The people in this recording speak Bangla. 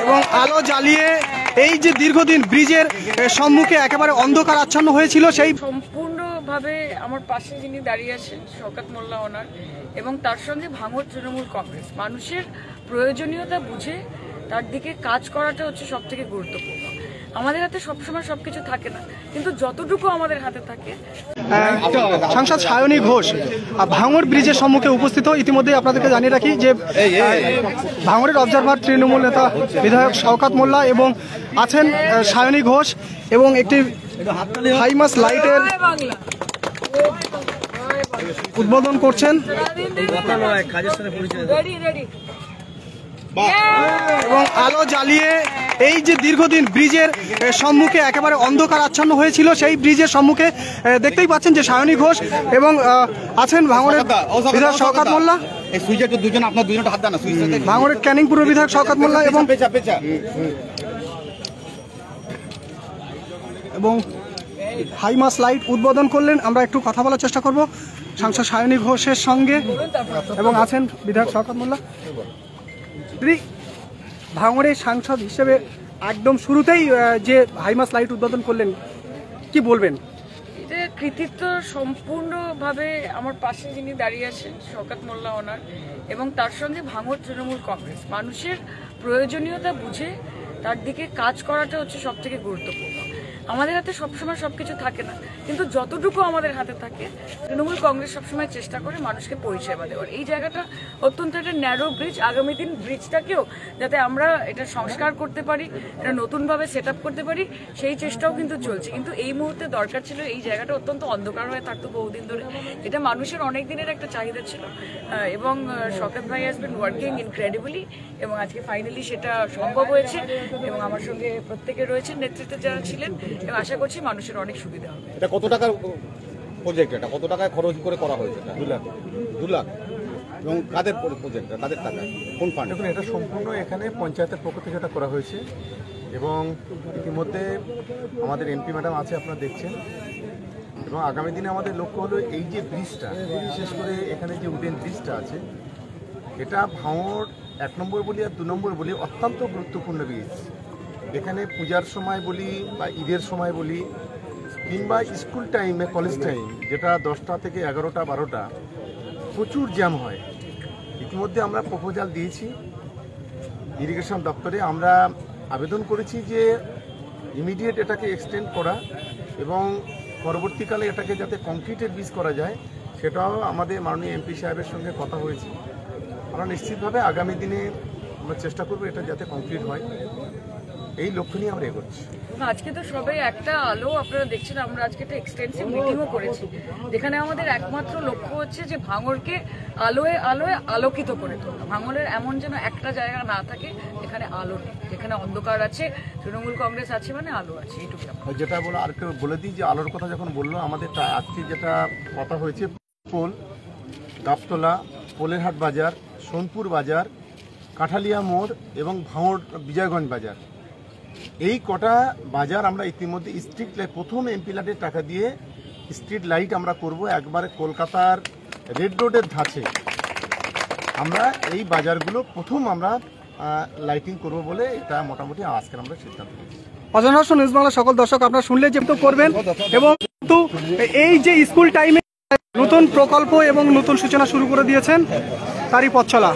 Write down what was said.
এবং আলো জ্বালিয়ে এই যে দীর্ঘদিন ব্রিজের সম্মুখে একেবারে অন্ধকার আচ্ছন্ন হয়েছিল সেই সম্পূর্ণভাবে আমার পাশে যিনি দাঁড়িয়ে আছেন শওকত মোল্লা ওনার এবং তার সঙ্গে ভাঙড় তৃণমূল কংগ্রেস মানুষের প্রয়োজনীয়তা বুঝে তার দিকে কাজ করাটা হচ্ছে সব থেকে গুরুত্বপূর্ণ। আমাদের হাতে সবসময় সবকিছু থাকে না, কিন্তু যতটুকু আমাদের হাতে থাকে। সাংসদ সায়নী ঘোষ ভাঙড় ব্রিজের সম্মুখে উপস্থিত। ইতিমধ্যে আপনাদেরকে জানিয়ে রাখি যে ভাঙড়ের অবজারভার তৃণমূল নেতা বিধায়ক শওকত মোল্লা এবং আছেন সায়নী ঘোষ এবং একটি হাইমাস লাইটের উদ্বোধন করছেন এবং আলো জ্বালিয়ে এই যে দীর্ঘদিন ব্রিজের সম্মুখে একেবারে অন্ধকার আচ্ছন্ন হয়েছিল সেই ব্রিজের সম্মুখে দেখতেই পাচ্ছেন যে সায়নী ঘোষ এবং আছেন ভাঙড়ের বিধায়ক শওকত মোল্লা, ভাঙড়ের ক্যানিং পূর্ব বিধায়ক শওকত মোল্লা এবং হাইমাস লাইট উদ্বোধন করলেন। আমরা একটু কথা বলার চেষ্টা করব সাংসদ সায়নী ঘোষের সঙ্গে এবং আছেন বিধায়ক শওকত মোল্লা। ভাঙড়ের সাংসদ হিসেবে একদম শুরুতেই যে হাইমাস লাইট উদ্বোধন করলেন, কি বলবেন? এটা কৃতিত্ব সম্পূর্ণভাবে আমার পাশে যিনি দাঁড়িয়ে আছেন শওকত মোল্লা ওনার এবং তার সঙ্গে ভাঙড় তৃণমূল কংগ্রেস মানুষের প্রয়োজনীয়তা বুঝে তার দিকে কাজ করাটা হচ্ছে সব থেকে গুরুত্বপূর্ণ। আমাদের হাতে সবসময় সবকিছু থাকে না, কিন্তু যতটুকু আমাদের হাতে থাকে তৃণমূল কংগ্রেস সবসময় চেষ্টা করে মানুষকে পরিষেবা দেওয়ার। এই জায়গাটা অত্যন্ত একটা ন্যারো ব্রিজ, আগামী দিন ব্রিজটাকেও যাতে আমরা এটা সংস্কার করতে পারি, এটা নতুনভাবে সেট আপ করতে পারি, সেই চেষ্টাও কিন্তু চলছে। কিন্তু এই মুহূর্তে দরকার ছিল, এই জায়গাটা অত্যন্ত অন্ধকার হয়ে থাকতো বহুদিন ধরে, এটা মানুষের অনেক দিনের একটা চাহিদা ছিল এবং শওকত ভাই হ্যাজ বিন ওয়ার্কিং ইনক্রেডিবলি এবং আজকে ফাইনালি সেটা সম্ভব হয়েছে এবং আমার সঙ্গে প্রত্যেকে রয়েছেন, নেতৃত্বে যারা ছিলেন, এবং আশা করছি মানুষের অনেক সুবিধা হবে। এটা কত টাকার প্রজেক্ট, এটা কত টাকায় খরচ করে করা হয়েছে? 2 লাখ। এবং কাদের প্রজেক্ট, কাদের টাকা, কোন ফান্ড? দেখুন, এটা সম্পূর্ণ এখানে পঞ্চায়েতের পক্ষ থেকে এটা করা হয়েছে এবং ইতিমধ্যে আমাদের এমপি ম্যাডাম আছে, আপনারা দেখছেন। এবং আগামী দিনে আমাদের লক্ষ্য হলো এই যে ব্রিজটা, বিশেষ করে এখানে যে উডেন ব্রিজটা আছে, এটা ভাঙড় 1 নম্বর বলি আর 2 নম্বর বলি অত্যন্ত গুরুত্বপূর্ণ ব্রিজ। এখানে পূজার সময় বলি বা ঈদের সময় বলি কিংবা স্কুল টাইমে, কলেজ টাইম, যেটা 10টা থেকে 11টা 12টা প্রচুর জ্যাম হয়। ইতিমধ্যে আমরা প্রপোজাল দিয়েছি ইরিগেশন দপ্তরে, আমরা আবেদন করেছি যে ইমিডিয়েট এটাকে এক্সটেন্ড করা এবং পরবর্তীকালে এটাকে যাতে কংক্রিটের ব্রিজ করা যায়, সেটাও আমাদের মাননীয় এমপি সাহেবের সঙ্গে কথা হয়েছে। আমরা নিশ্চিতভাবে আগামী দিনে আমরা চেষ্টা করবো এটা যাতে কমপ্লিট হয়, এই লক্ষ্য নিয়ে আমরা এগোচ্ছি। আজকে তো সবাই একটা আলো, আপনারা দেখছেন, আমরা আজকে একটা এক্সটেন্সিভ মিটিংও করেছি, যেখানে আমাদের একমাত্র লক্ষ্য হচ্ছে যে ভাঙড়কে আলোয় আলোয় আলোকিত করে তোলা। ভাঙড়ের এমন যেন একটা জায়গা না থাকে যেখানে আলো নেই, যেখানে অন্ধকার আছে, তৃণমূল কংগ্রেস আছে মানে আলো আছে, এইটুকু। যেটা বলো আর একটু বলে দিই যে আলোর কথা যখন বললো, আমাদের আজকে যেটা কথা হয়েছে, পোল, গাবতলা, পোলেরহাট বাজার, সোনপুর বাজার, কাঠালিয়া মোড় এবং ভাঙড় বিজয়গঞ্জ বাজার, এই কটা বাজার আমরা ইতিমধ্যে স্ট্রিট লাইট, প্রথম এমপি লাইটের টাকা দিয়ে স্ট্রিট লাইট আমরা করব একবারে কলকাতার রেড রোডের ধাঁচে। আমরা এই বাজারগুলো প্রথম আমরা লাইটিং করব বলে এটা মোটামুটি আজকে আমরা সিদ্ধান্ত নিয়েছি। অজনহাসন নিউজ বাংলা সকল দর্শক আপনারা শুনলে যে তো করবেন এবং এই যে স্কুল টাইমে নতুন প্রকল্প এবং নতুন সূচনা শুরু করে দিয়েছেন, তারই পথ চলা।